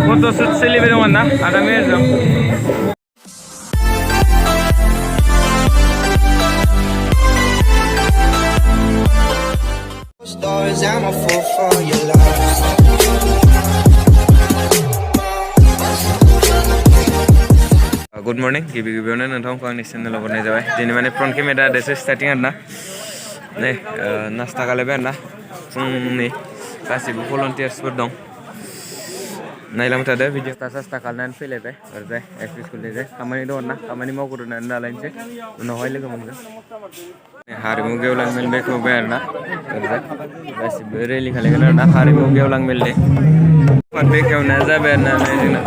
Photoshoot soलिबाय दं ना आदा मेरजों Stories, I'm a fool for your love. Good morning, गिबियावनो नोंथांखौ आंनि चेनेलाव बरायनाय जाबाय दिनै माने फ्रन्ट केमेरा देसो स्टार्टिं आरोना नै नास्ता खालायबाय आरोना फुंनि गासिबो भलन्टियार्सफोर दं नायलांबाय थादो भिडिअ सास्ता खालामनानै फैलायबाय ओरैजाय एसपि स्कुलनिजाय खामानि दं आरोना खामानि मावग्रोनानै लालायनोसै उनावहाय लोगो मोनगोन हारिमु गेवलां मेल बेखेवबाय आरोना ओरैजाय गासिबो रेलि खालायगोन आरोना हारिमु गेवलां मेलनि बेखेवनाया जाबाय आरोना जोंना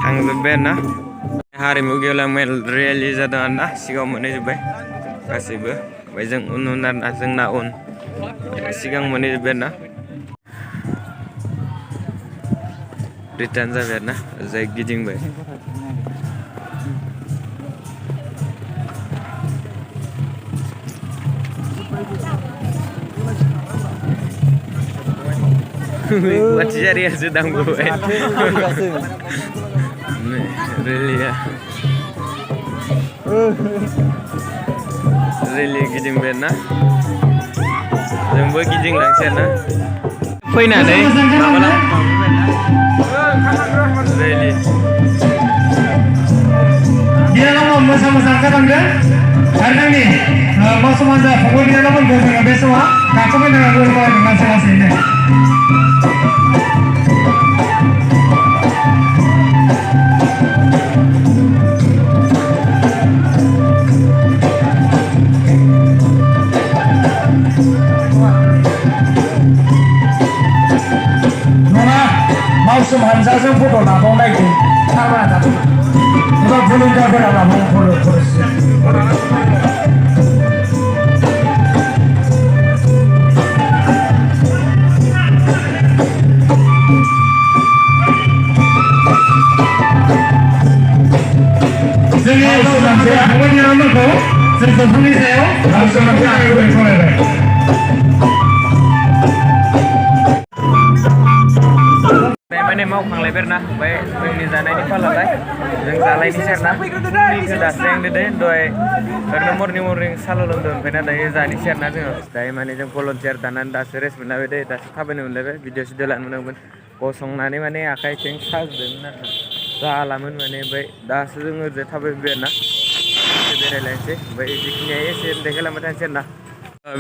थांजोब्बाय आरोना हारिमु गेवलां मेल रेलि जादों आरोना सिगाङाव मोनहैजोब्बाय गासैबो ओमफ्राय जों उन आरोना जोंना उन सिगां मोनहैजोब्बाय आरोना रिटार्न जाबाय आरोना जाय गिदिंबाय Batisariasu danggu Really गिदिं बेना जोंबो गिदिं लांसै ना फैनानै माबाला really बिनानाव मोजां जालांदो आरो नोंनि मासुमान जा फंबाय बिनानावमोनखौ जोङो बे समाव गाखोबाय थानांगौ लासै लासैनो मावसोम हानजाजों फट' लाबावनायखौ थांना थादों एबा भलन्टियारफोरा लाबाव जोंनि सोलोंथाइया फंबायनियावमोनखौ जों दंफांनि सायाव सोलोंथाइ फरायबाय माने मावखांलायबाय आरोना ओमफ्राय जोंनि जानायनि फालालाय जों जालायनोसै आरोना फुंनिखौ दासो दे दहाय ओरैनो मर्निं साहा लोंदों ओमफ्राय ना दायो जानोसै आरोना जोङो दायो माने जों भलन्टियार दानानै दासो रेस्ट मोनलायबाय दे दासो थाबायनो मोनलायबाय भिडिअ सिडिअ लानो मोनदोंमोन गसंनानै माने आखाइ आथिं साजोबदोंमोन आरो जालामोन माने ओमफ्राय दासो जों ओरैजाय थाबायबाय आरोना बेरायलायनोसै ओमफ्राय जिखिनिया एसे देखायलांबाय थानोसै आरोना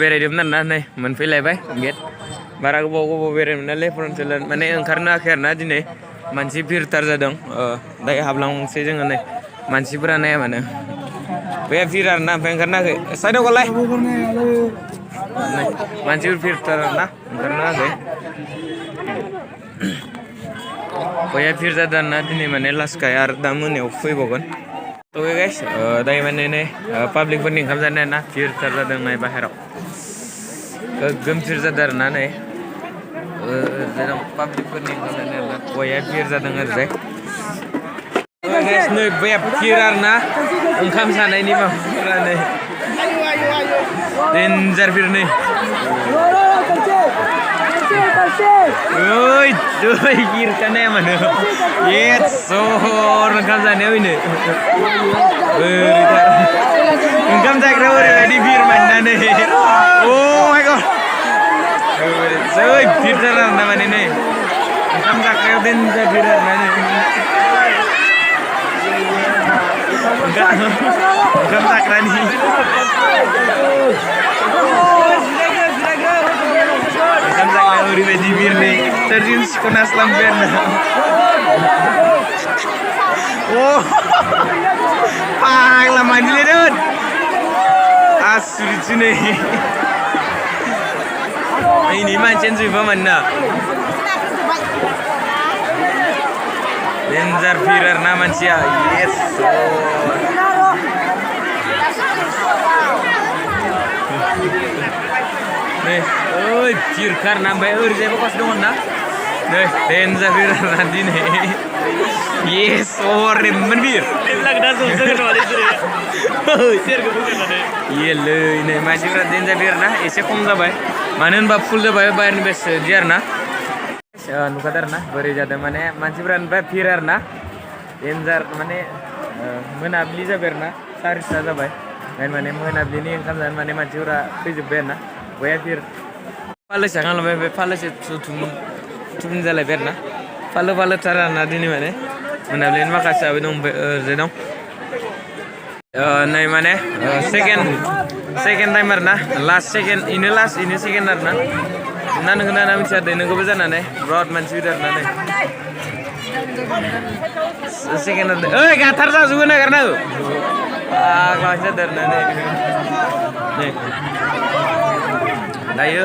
बेरायदोंमोन आरोना नै मोनफैलायबाय गेट बारा गोबाव बेरायनो मोनालै फरायसालियाव माने ओंखारनो हायाखै आरोना दिनै मानसि भिरथार जादों दायो हाबलांसै जोङो नै मानसिफोरा नाया मानो बे भिर आरोना ओमफ्राय ओंखारनो हायाखै साइडआव गलाय मानसिफोर भिरथार आरोना ओंखारनो हायाखै बया भिर जादों आरोना दिनै माने लासखाय आरो दा मोनायाव फैबावगोन थ' गाइस दायो माने नै पाब्लिकफोरनि ओंखाम जानाय ना भिरथार जादों नाय बाहेराव गोगोम भिर जादों आरोना नै जेराव पाब्लिकफोरनि ओंखाम जानाय आरोना बया भिर जादों ओरैजाय नै बया भिर आरोना ओंखाम जानायनि माबाफोरा नै डेन्जार भिर नै ओइ दै गिरखानाया मानो सहर ओंखाम जानायाव फैनो ओरैथार ओंखाम जाग्रायाव ओरैबायदि भिर माननानै अ माय गड जै भिरथार आरोना माने नै ओंखाम जाग्रायाव डेन्जार भिर आरोना नै ओंखाम जाग्रानि ओंखाम जाग्रायाव ओरैबायदि भिर नै सोरजिन सिख'ना स्लामबाय आरोना अ फाग्ला मानिलायदों आसुरितसो नै ini mancen juga mana danger firar na manusia yes nih cirkar nambah saya fokus dong na nih danger firar nanti nih yes orang menbir bilang dah susah kan wali sih cirkar bukan ada iya le ini masih berat danger firar na ese kong zabai manen bab full zabai bayar nih bes jar na नुखादों ना बोरै जादों माने मानसिफोरानिफ्राय भिर आरो ना डेन्जार माने मोनाबिलि जाबाय आरो ना 4:30 जाबाय माने मोनाबिलिनि ओंखाम जानो माने मानसिफोरा फैजोब्बाय आरो ना बया भिर फालोसे खालामबाय बे फालोसे थुम जालायबाय आरो ना फालो थार आरो ना दिनै माने मोनाबिलिनि माखासे दं ओरैजाय दं नै माने सेकेन्ड टाइम आरो ना लास्ट सेकेन्ड इनो लास्ट इनो सेकेन्ड आरो ना ना नोंगो ना मिथिया दे नोंगोबो जानानै ब्रड मानसि फैदों आरो ना नै सेकेन्ड आरो ओइ गाथार जाजोबो नागारनांगौ क्लास जादों आरो ना नै दायो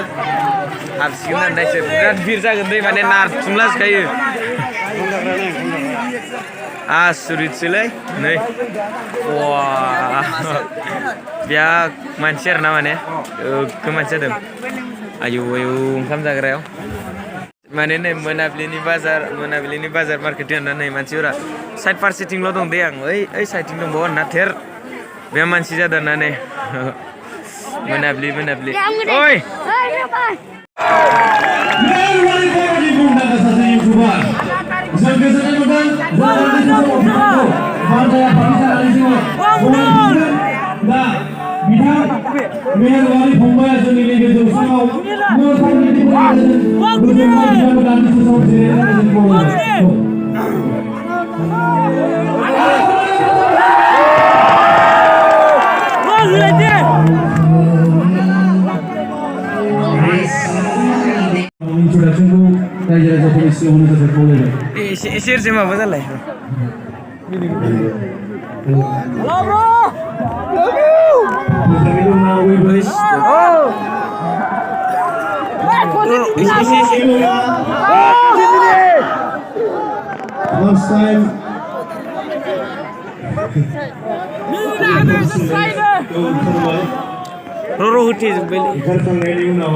हाबसिगोन आरो दायसो बिराद भिर जागोन दै माने नारथुमलाजोबखायो आसुरितसोलै नै वा बिराद मानसि आरो ना माने गोग्गो मानसि जादों आयु ओंखाम जाग्रायाव माने नै मोनाबिलिनि बाजार मार्केट होनना नै मानसिफोरा साइड फारसेथिंल' दं दे आं ओइ साइडथिं दंबावो आरोना थेर बे मानसि जादों ना नै मोनाबिलि ओइ मेहरबानी फंबाया जोंनि नैबे जौसाङाव मोसागिरि introductionखौ रायजो राजाफोरनि सिगाङाव होनो थाखाय खावलायबाय एसे माबा जालाय Last time. Roro huti beli. Kartangaini unaw.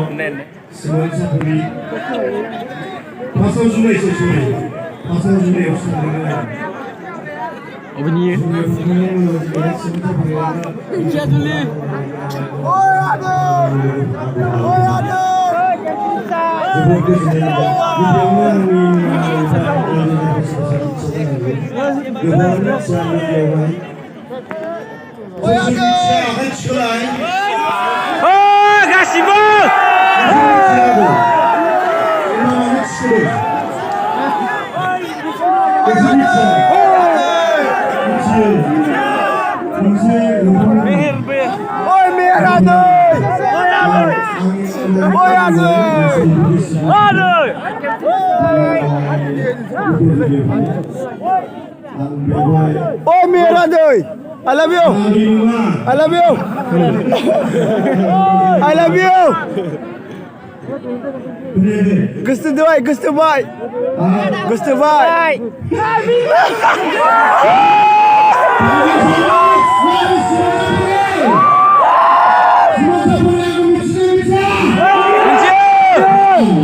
Semua sahaja. Pasal sungai sesuai. Pasal sungai usaha. Oh ini. Oh, Gasibo! Oh merah doi, I love you, I love you, I love you. Gusto boy, gusto boy.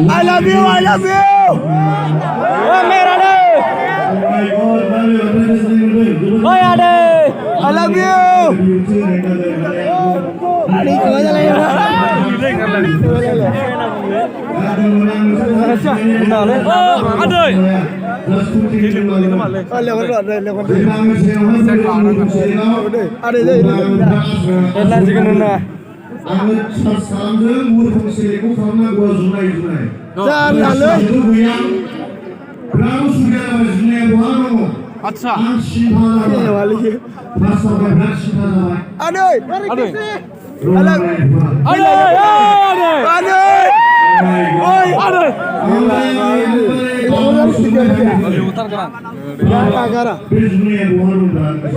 I love you, I love you. Oh merah doi. Oh ya deh, I love you. Adik kau jalan ya. Oh, aduh. अच्छा ये वाली है अरे अरे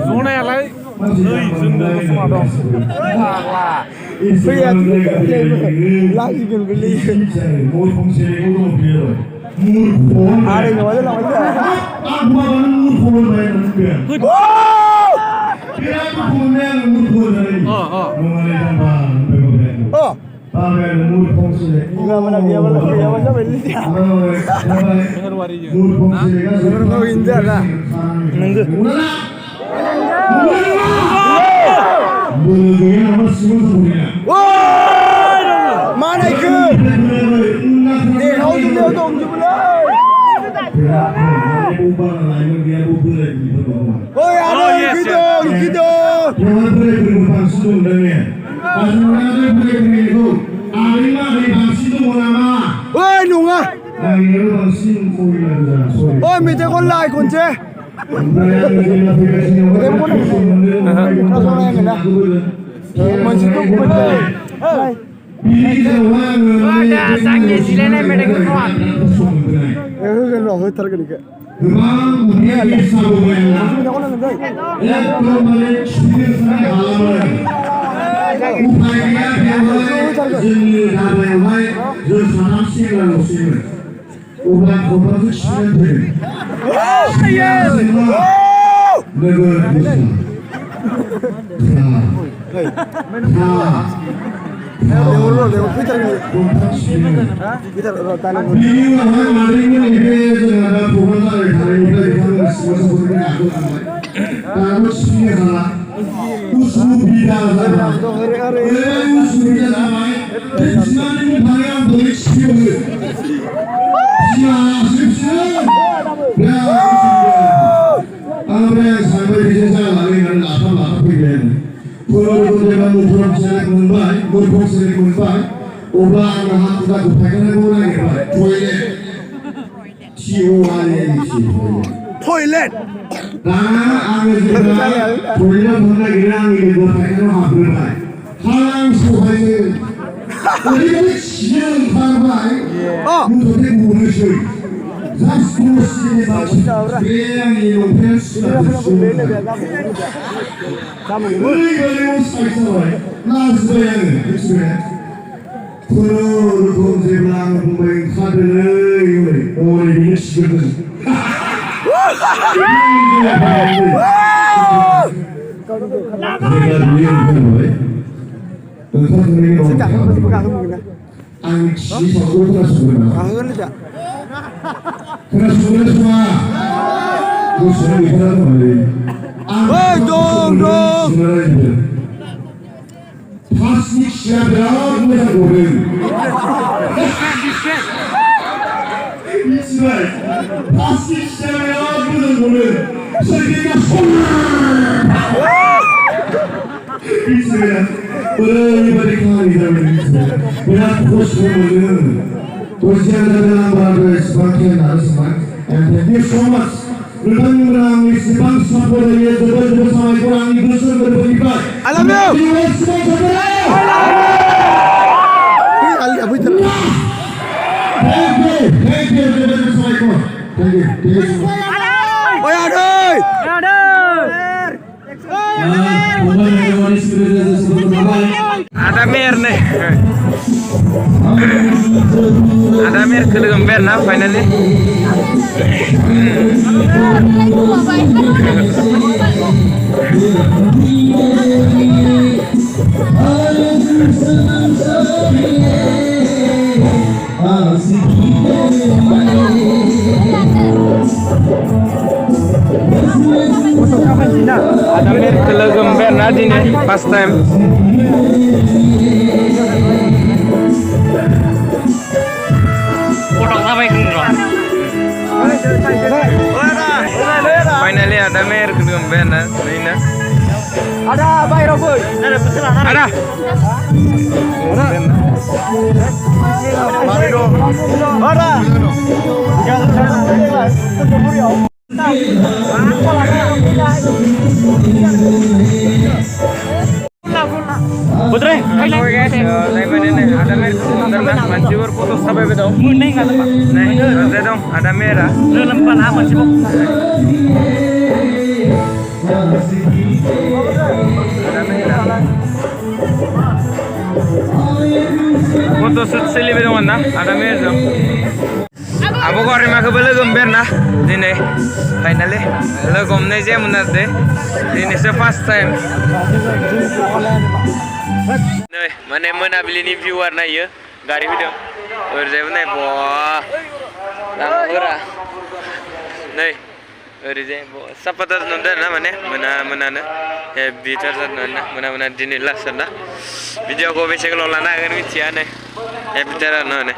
सोने यार Fiyat lagi kan beli. Ada yang mana lah macam? Oh. Enggak mana dia mana beli dia. Dengar indah lah. Nenggu. Wah, mana itu? Dia tahu dia tahu jumlah. Oh ya, gitu. Oi, nunga. Oi, mete kon lai kon che. Ada sangi silene medek kuat. Kan roh terkini ke. Toilet. Plastik siapa plastik Ada mer nih. Ada mer kelember nah finally. Ada mer kelember nah di nih pas time. Finally ada mer kelember nah ini. Ada bayar boy. Ada. Putri, guys, ini ada mer kelember masih berfoto sampai betul. Nih nggak tempat. Nih, ada dong, ada merah. Lempan aman sih, Photoshoot सोलिबाय दं ना आदा मेरजों आब' गरिमाखौबो लोगो मोनबाय आरोना दिनै finally लोगो हमनाय जायामोन आरो दे दिनैसो फार्स्ट टाइम नै माने मोनाबिलिनि भिउ आरो नायो गारि फैदों ओरैजायबो नाय बा लामाफोरा नै ओरैजाय सापातार नुदों ना माने मोनानो हेभिथार जादों मोना दिनै लास्ट ना भिडिअखौ बेसे गोलाव लानो हागोन मिथिया नै हेभिथार आरो ना